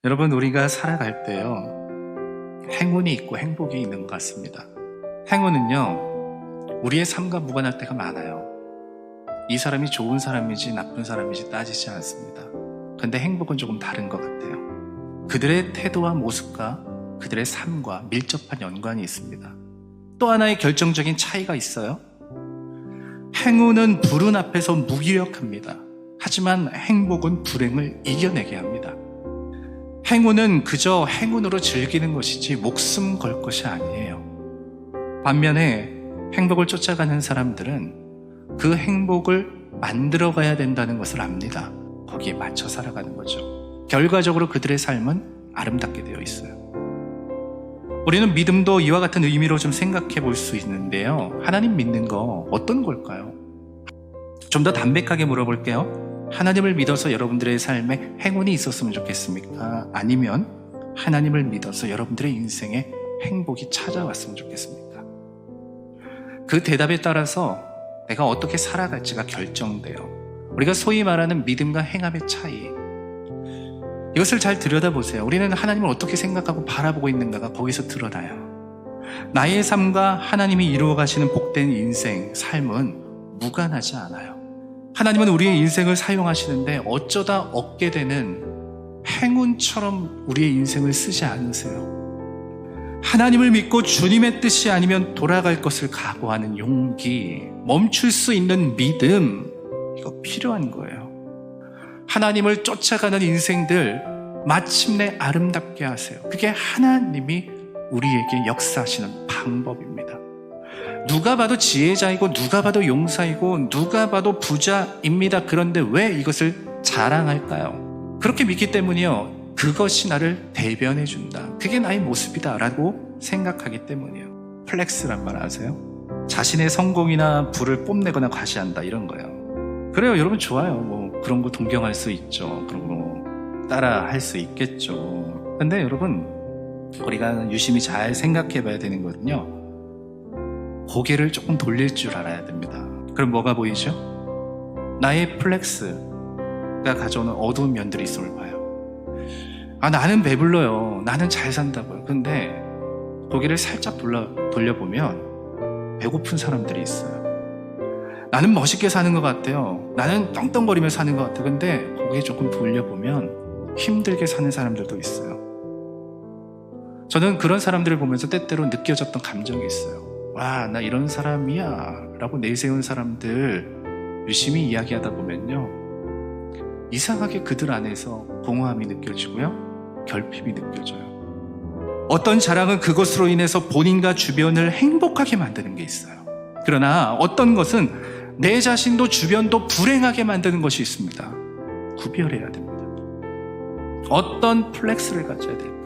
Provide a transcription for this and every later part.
여러분, 우리가 살아갈 때요, 행운이 있고 행복이 있는 것 같습니다. 행운은요, 우리의 삶과 무관할 때가 많아요. 이 사람이 좋은 사람인지 나쁜 사람인지 따지지 않습니다. 근데 행복은 조금 다른 것 같아요. 그들의 태도와 모습과 그들의 삶과 밀접한 연관이 있습니다. 또 하나의 결정적인 차이가 있어요. 행운은 불운 앞에서 무기력합니다. 하지만 행복은 불행을 이겨내게 합니다. 행운은 그저 행운으로 즐기는 것이지 목숨 걸 것이 아니에요. 반면에 행복을 쫓아가는 사람들은 그 행복을 만들어가야 된다는 것을 압니다. 거기에 맞춰 살아가는 거죠. 결과적으로 그들의 삶은 아름답게 되어 있어요. 우리는 믿음도 이와 같은 의미로 좀 생각해 볼 수 있는데요. 하나님 믿는 거 어떤 걸까요? 좀 더 담백하게 물어볼게요. 하나님을 믿어서 여러분들의 삶에 행운이 있었으면 좋겠습니까? 아니면 하나님을 믿어서 여러분들의 인생에 행복이 찾아왔으면 좋겠습니까? 그 대답에 따라서 내가 어떻게 살아갈지가 결정돼요. 우리가 소위 말하는 믿음과 행함의 차이, 이것을 잘 들여다보세요. 우리는 하나님을 어떻게 생각하고 바라보고 있는가가 거기서 드러나요. 나의 삶과 하나님이 이루어 가시는 복된 인생, 삶은 무관하지 않아요. 하나님은 우리의 인생을 사용하시는데 어쩌다 얻게 되는 행운처럼 우리의 인생을 쓰지 않으세요. 하나님을 믿고 주님의 뜻이 아니면 돌아갈 것을 각오하는 용기, 멈출 수 있는 믿음, 이거 필요한 거예요. 하나님을 쫓아가는 인생들 마침내 아름답게 하세요. 그게 하나님이 우리에게 역사하시는 방법입니다. 누가 봐도 지혜자이고 누가 봐도 용사이고 누가 봐도 부자입니다. 그런데 왜 이것을 자랑할까요? 그렇게 믿기 때문이요, 그것이 나를 대변해 준다, 그게 나의 모습이다 라고 생각하기 때문이에요. 플렉스란 말 아세요? 자신의 성공이나 부를 뽐내거나 과시한다, 이런 거예요. 그래요, 여러분, 좋아요. 뭐 그런 거 동경할 수 있죠. 그런 거 따라 할 수 있겠죠. 근데 여러분, 우리가 유심히 잘 생각해 봐야 되는 거는요, 고개를 조금 돌릴 줄 알아야 됩니다. 그럼 뭐가 보이죠? 나의 플렉스가 가져오는 어두운 면들이 있음을 봐요. 나는 배불러요, 나는 잘 산다고요. 근데 고개를 살짝 돌려보면 배고픈 사람들이 있어요. 나는 멋있게 사는 것 같아요, 나는 떵떵거리며 사는 것 같아요. 근데 고개 조금 돌려보면 힘들게 사는 사람들도 있어요. 저는 그런 사람들을 보면서 때때로 느껴졌던 감정이 있어요. 와, 나 이런 사람이야 라고 내세운 사람들 유심히 이야기하다 보면요, 이상하게 그들 안에서 공허함이 느껴지고요, 결핍이 느껴져요. 어떤 자랑은 그것으로 인해서 본인과 주변을 행복하게 만드는 게 있어요. 그러나 어떤 것은 내 자신도 주변도 불행하게 만드는 것이 있습니다. 구별해야 됩니다. 어떤 플렉스를 가져야 될까?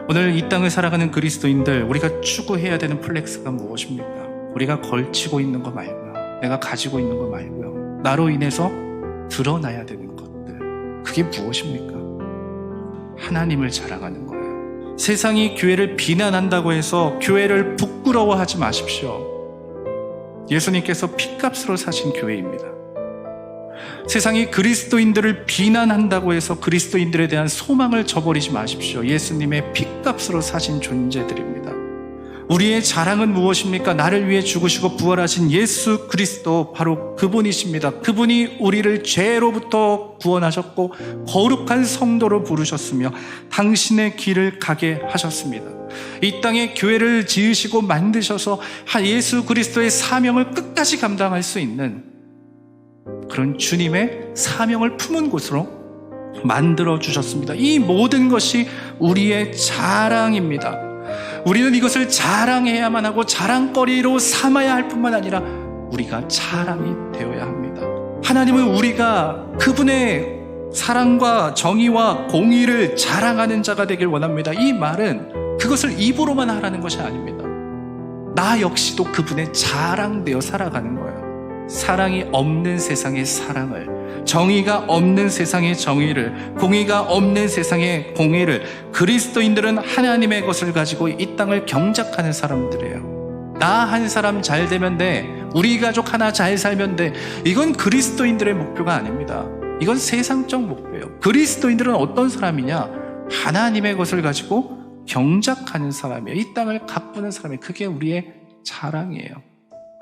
오늘 이 땅을 살아가는 그리스도인들, 우리가 추구해야 되는 플렉스가 무엇입니까? 우리가 걸치고 있는 거 말고요, 내가 가지고 있는 거 말고요, 나로 인해서 드러나야 되는 것들, 그게 무엇입니까? 하나님을 자랑하는 거예요. 세상이 교회를 비난한다고 해서 교회를 부끄러워하지 마십시오. 예수님께서 핏값으로 사신 교회입니다. 세상이 그리스도인들을 비난한다고 해서 그리스도인들에 대한 소망을 저버리지 마십시오. 예수님의 핏값으로 사신 존재들입니다. 우리의 자랑은 무엇입니까? 나를 위해 죽으시고 부활하신 예수 그리스도, 바로 그분이십니다. 그분이 우리를 죄로부터 구원하셨고 거룩한 성도로 부르셨으며 당신의 길을 가게 하셨습니다. 이 땅에 교회를 지으시고 만드셔서 예수 그리스도의 사명을 끝까지 감당할 수 있는 그런 주님의 사명을 품은 곳으로 만들어 주셨습니다. 이 모든 것이 우리의 자랑입니다. 우리는 이것을 자랑해야만 하고 자랑거리로 삼아야 할 뿐만 아니라 우리가 자랑이 되어야 합니다. 하나님은 우리가 그분의 사랑과 정의와 공의를 자랑하는 자가 되길 원합니다. 이 말은 그것을 입으로만 하라는 것이 아닙니다. 나 역시도 그분의 자랑되어 살아가는 거예요. 사랑이 없는 세상의 사랑을, 정의가 없는 세상의 정의를, 공의가 없는 세상의 공의를, 그리스도인들은 하나님의 것을 가지고 이 땅을 경작하는 사람들이에요. 나 한 사람 잘 되면 돼, 우리 가족 하나 잘 살면 돼, 이건 그리스도인들의 목표가 아닙니다. 이건 세상적 목표예요. 그리스도인들은 어떤 사람이냐? 하나님의 것을 가지고 경작하는 사람이에요. 이 땅을 가꾸는 사람이에요. 그게 우리의 자랑이에요.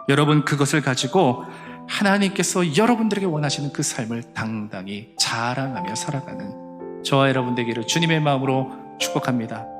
여러분, 그것을 가지고 하나님께서 여러분들에게 원하시는 그 삶을 당당히 자랑하며 살아가는 저와 여러분 되기를 주님의 마음으로 축복합니다.